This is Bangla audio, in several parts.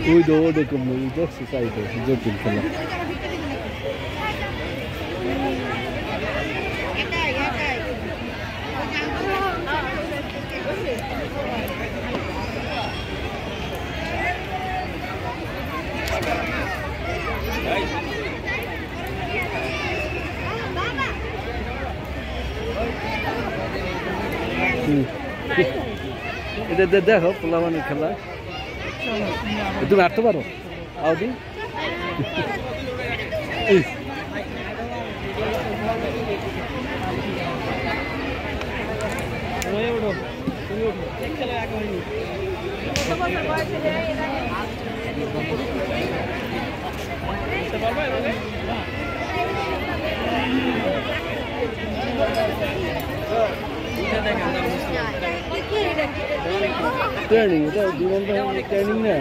ওই দেখুন দেখছি সাইডে জটিল খেলা এটা দেখো পোলাবানের খেলা তুমি হাঁটতে পারো আউদি ট্রেনিং এটা ট্রেনিং না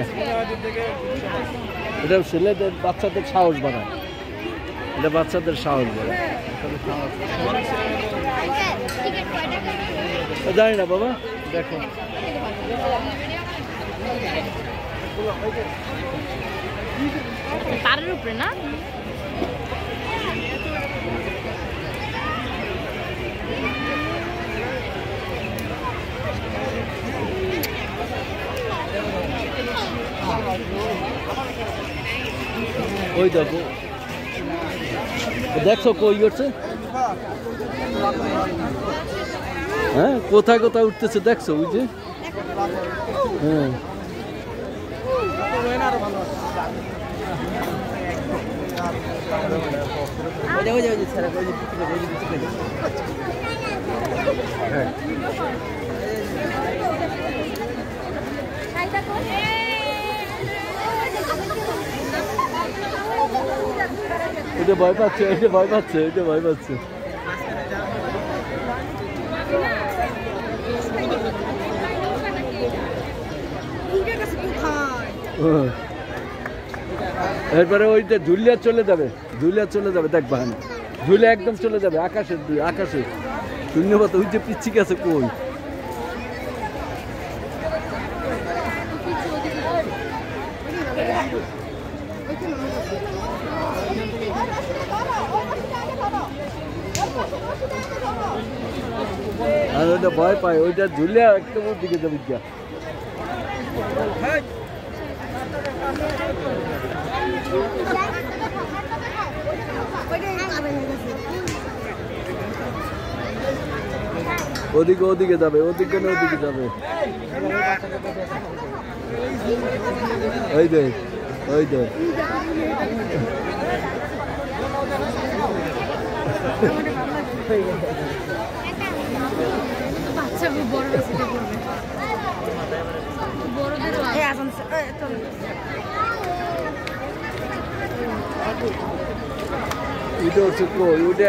এটা ছেলেদের বাচ্চাদের সাহস বাড়ায় এটা বাচ্চাদের সাহস বাড়ায় জানি না বাবা দেখো পাড়ের উপরে না ওই দেখো দেখছো কই করছে হ্যাঁ কোথায় কোথায় উঠতেছে দেখছো ওই যে হ্যাঁ এটা ভয় পাচ্ছে এটা ভয় পাচ্ছে এটা ভয় পাচ্ছে এরপরে ওইটা ঝুলিয়া চলে যাবে দেখবা ঝুলে একদম চলে যাবে আকাশে ধন্যবাদ ওই যে পিচ্ছি গেছে কই আর ওইটা ভয় পায় ওইটা ঝুলে একদম ওর দিকে যাবে গিয়া ওদিকে যাবে ওদিকে যাবে ওই দেখ ওইটা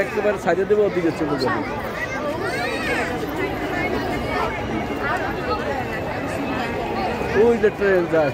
একেবারে সাইডে দেবে ওদিকে চলে যাবে ওই যে ট্রেন যায়